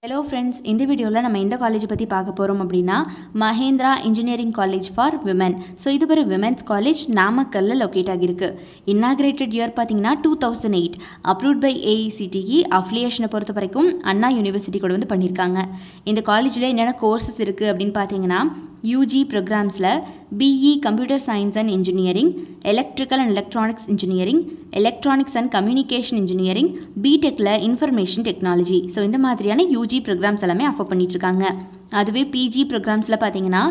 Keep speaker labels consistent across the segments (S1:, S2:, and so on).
S1: Hello friends, இந்த வீடியோவில் நம்ம எந்த காலேஜ் பற்றி பார்க்க போகிறோம் அப்படின்னா Mahindra engineering college for women. So இது ஒரு விமென்ஸ் காலேஜ் நாமக்கல்லில் லொக்கேட் ஆகியிருக்கு. இன்னாகிரேட்டட் இயர் பார்த்தீங்கன்னா 2008. Approved by ஏஇசிடிஇ. அஃபிலியேஷனை பொறுத்த வரைக்கும் அண்ணா யூனிவர்சிட்டி கூட வந்து பண்ணியிருக்காங்க. இந்த காலேஜில் என்னென்ன கோர்சஸ் இருக்குது அப்படின்னு பார்த்தீங்கன்னா யூஜி ப்ரோக்ராம்ஸில் BE computer science and engineering, electrical and electronics engineering, electronics and communication engineering, பிடெக்கில் இன்ஃபர்மேஷன் டெக்னாலஜி. ஸோ இந்த மாதிரியான யூஜி ப்ரோக்ராம்ஸ் எல்லாமே ஆஃபர் பண்ணிகிட்ருக்காங்க. அதுவே பிஜி ப்ரோக்ராம்ஸில் பார்த்தீங்கன்னா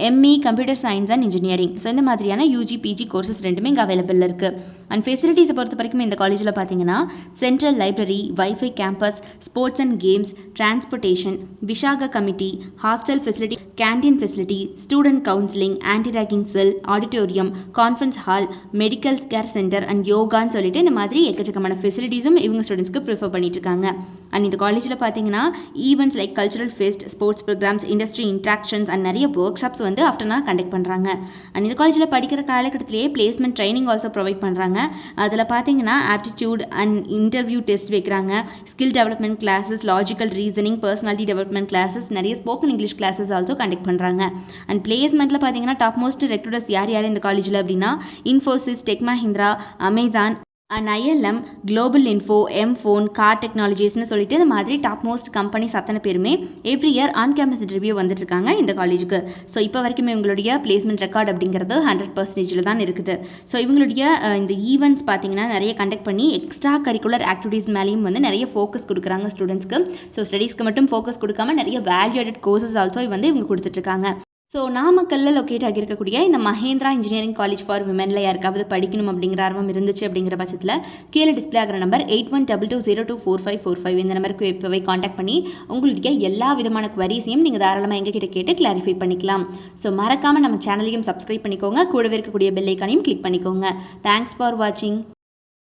S1: ME computer science and engineering. So இந்த மாதிரியான யூஜி பிஜி கோர்சஸ் ரெண்டுமே இங்கே அவைலபிள் இருக்குது. அண்ட் ஃபெசிலிட்டிஸை பொறுத்த வரைக்கும் இந்த காலேஜில் பார்த்தீங்கன்னா central library, wifi campus, sports and games, transportation, Vishaka committee, hostel facility, canteen facility, student counselling, anti ragging cell, auditorium, conference hall, medical care centre and யோகான்னு சொல்லிட்டு இந்த மாதிரி எக்கச்சக்கமான ஃபெசிலிட்டிஸும் இவங்க ஸ்டூடெண்ட்ஸ்க்கு ப்ரிஃபர் பண்ணிட்டு இருக்காங்க. அண்ட் இந்த காலேஜில் பார்த்தீங்கன்னா events like cultural fest, sports programs, industry interactions and நிறைய ஒர்க் ஷாப்ஸ் வந்து ஆஃப்டர்னாக கண்டக்ட் பண்ணுறாங்க. அண்ட் இந்த காலேஜில் படிக்கிற காலகட்டத்திலேயே பிளேஸ்மெண்ட் ட்ரைனிங் ஆல்சோ ப்ரொவைட் பண்ணுறாங்க. அதில் பார்த்தீங்கன்னா ஆப்டிடியூட் அண்ட் இன்டர்வியூ டெஸ்ட் வைக்கிறாங்க. Skill development classes, logical reasoning, personality development classes, நிறைய spoken English classes also conduct பண்ணுறாங்க. அண்ட் பிளேஸ்மெண்ட்டில் பார்த்தீங்கன்னா டாப் மோஸ்ட் ரெக்ரூட்டர்ஸ் யார் இந்த காலேஜில் அப்படின்னா Infosys, Tech Mahindra, Amazon and ILM, global info, எம்ஃபோன், கார் டெக்னாலஜிஸ்னு சொல்லிட்டு இந்த மாதிரி டாப் மோஸ்ட் கம்பெனிஸ் அத்தனை பேருமே every year on campus interview வந்துட்டு இருக்காங்க இந்த காலேஜுக்கு. ஸோ இப்போ வரைக்கும் இவங்களுடைய பிளேஸ்மெண்ட் ரெக்கார்ட் அப்படிங்கிறது 100% தான் இருக்குது. ஸோ இவங்களுடைய இந்த ஈவெண்ட்ஸ் பார்த்தீங்கன்னா நிறைய கண்டக்ட் பண்ணி எக்ஸ்ட்ரா கரிக்குலர் ஆக்டிவிட்டீஸ் மேலேயும் வந்து நிறைய ஃபோக்கஸ் கொடுக்குறாங்க ஸ்டூடெண்ட்ஸ்க்கு. ஸோ ஸ்டடீஸ்க்கு மட்டும் ஃபோக்கஸ் கொடுக்காம நிறைய வேல்யூடட் கோர்சஸ் ஆல்சோ வந்து இவங்க கொடுத்துட்ருக்காங்க. ஸோ நாமக்கல்லில் லொக்கேட் ஆகியிருக்கக்கூடிய இந்த மஹேந்திரா இன்ஜினியரிங் காலேஜ் ஃபார் விமெனில் யாருக்காவது படிக்கணும் அப்படிங்கிற ஆர்வம் இருந்துச்சு அப்படிங்கிற பட்சத்தில் கீழே டிஸ்பிளே ஆகிற நம்பர் 8122022545 இந்த நம்பருக்கு இப்போவே காண்டாக்ட் பண்ணி உங்களுடைய எல்லா விதமான குவரிஸையும் நீங்கள் தாராளமாக எங்ககிட்ட கேட்டு கிளாரிஃபை பண்ணிக்கலாம். ஸோ மறக்காமல் நம்ம சேனலையும் சப்ஸ்கிரைப் பண்ணிக்கோங்க. கூடவே இருக்கக்கூடிய பெல் ஐக்கானையும் கிளிக் பண்ணிக்கோங்க. தேங்க்ஸ் ஃபார் வாட்சிங்.